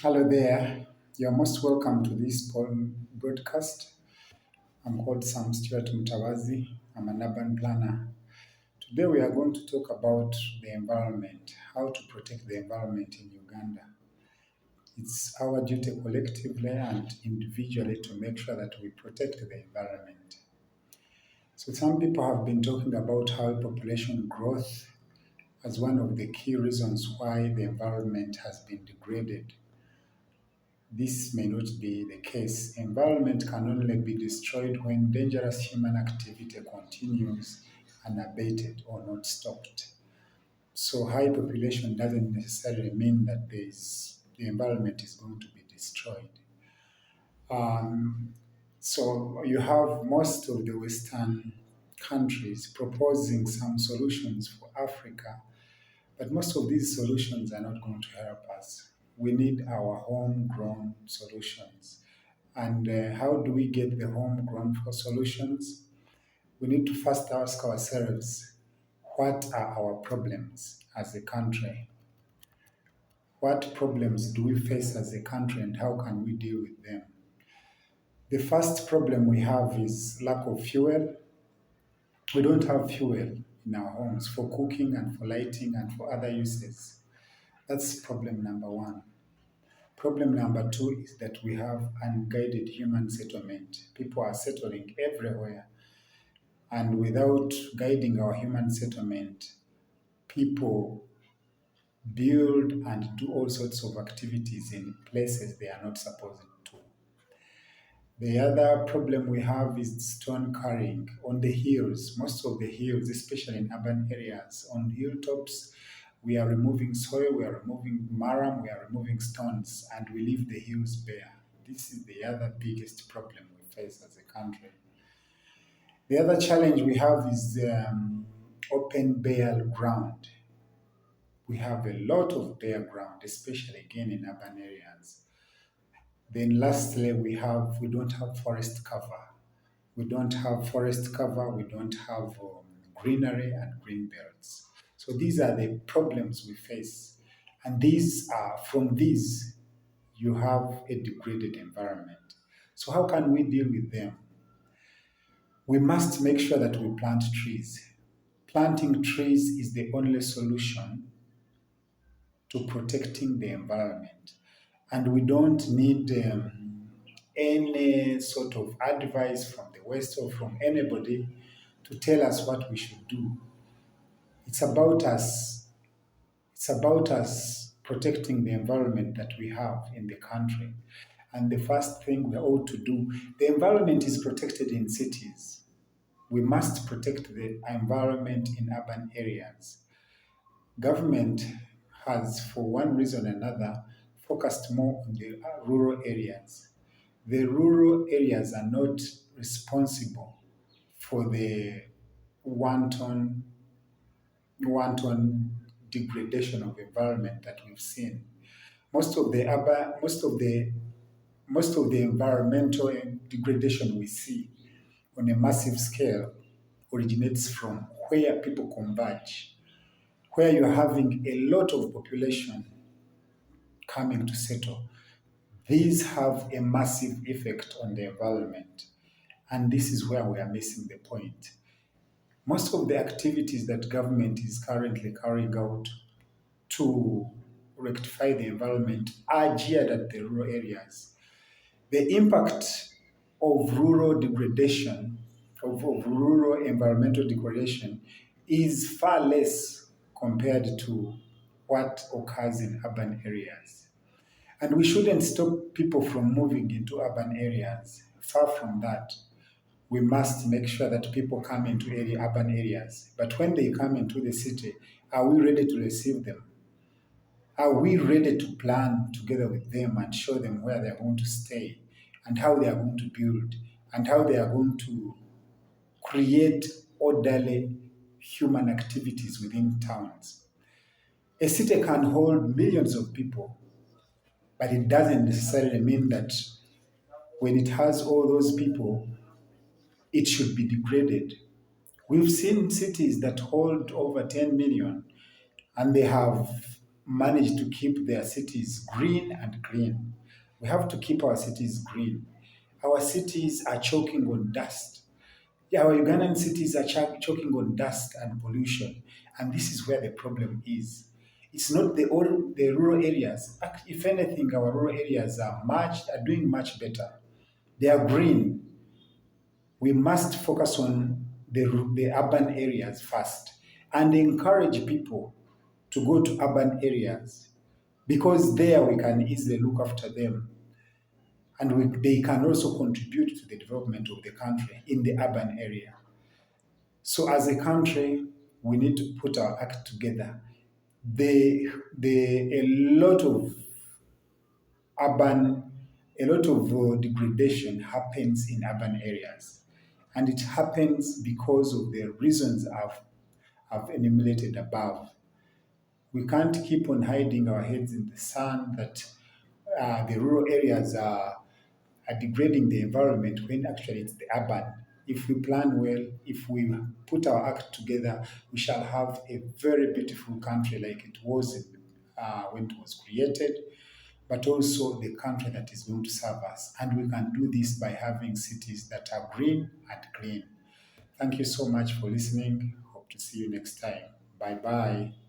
Hello there. You're most welcome to this broadcast. I'm called Sam Stuart Mutawazi. I'm an urban planner. Today we are going to talk about the environment, how to protect the environment in Uganda. It's our duty collectively and individually to make sure that we protect the environment. So some people have been talking about how population growth as one of the key reasons why the environment has been degraded. This may not be the case. Environment can only be destroyed when dangerous human activity continues unabated or not stopped. So high population doesn't necessarily mean that the environment is going to be destroyed. Um, so you have most of the Western countries proposing some solutions for Africa, but most of these solutions are not going to help us. We need our homegrown solutions. And how do we get the homegrown solutions? We need to first ask ourselves, what are our problems as a country? What problems do we face as a country and how can we deal with them? The first problem we have is lack of fuel. We don't have fuel in our homes for cooking and for lighting and for other uses. That's problem number one. Problem number two is that we have unguided human settlement. People are settling everywhere. And without guiding our human settlement, people build and do all sorts of activities in places they are not supposed to. The other problem we have is stone carrying on the hills. Most of the hills, especially in urban areas, on hilltops, we are removing soil, we are removing marram, we are removing stones, and we leave the hills bare. This is the other biggest problem we face as a country. The other challenge we have is open bare ground. We have a lot of bare ground, especially again in urban areas. Then lastly, we don't have forest cover. We don't have forest cover, we don't have greenery and green belts. So these are the problems we face. And from these, you have a degraded environment. So how can we deal with them? We must make sure that we plant trees. Planting trees is the only solution to protecting the environment. And we don't need any sort of advice from the West or from anybody to tell us what we should do. It's about us. It's about us protecting the environment that we have in the country. And the first thing we ought to do, the environment is protected in cities. We must protect the environment in urban areas. Government has, for one reason or another, focused more on the rural areas. The rural areas are not responsible for the wanton, wanton degradation of environment that we've seen. Most of the urban, most of the environmental degradation we see on a massive scale originates from where people converge, where you're having a lot of population coming to settle. These have a massive effect on the environment. And this is where we are missing the point. Most of the activities that government is currently carrying out to rectify the environment are geared at the rural areas. The impact of rural degradation, of rural environmental degradation, is far less compared to what occurs in urban areas. And we shouldn't stop people from moving into urban areas. Far from that. We must make sure that people come into urban areas. But when they come into the city, are we ready to receive them? Are we ready to plan together with them and show them where they're going to stay and how they are going to build and how they are going to create orderly human activities within towns? A city can hold millions of people, but it doesn't necessarily mean that when it has all those people, it should be degraded. We've seen cities that hold over 10 million and they have manage to keep their cities green and clean. We have to keep our cities green. Our cities are choking on dust. Yeah, our Ugandan cities are choking on dust and pollution, and this is where the problem is. It's not the rural areas. If anything, our rural areas are doing much better. They are green. We must focus on the urban areas first and encourage people to go to urban areas because there we can easily look after them and they can also contribute to the development of the country in the urban area. So as a country, we need to put our act together. A lot of urban, a lot of degradation happens in urban areas, and it happens because of the reasons I've enumerated above. We can't keep on hiding our heads in the sun that the rural areas are degrading the environment when actually it's the urban. If we plan well, if we put our act together, we shall have a very beautiful country like it was when it was created, but also the country that is going to serve us. And we can do this by having cities that are green and clean. Thank you so much for listening. Hope to see you next time. Bye bye.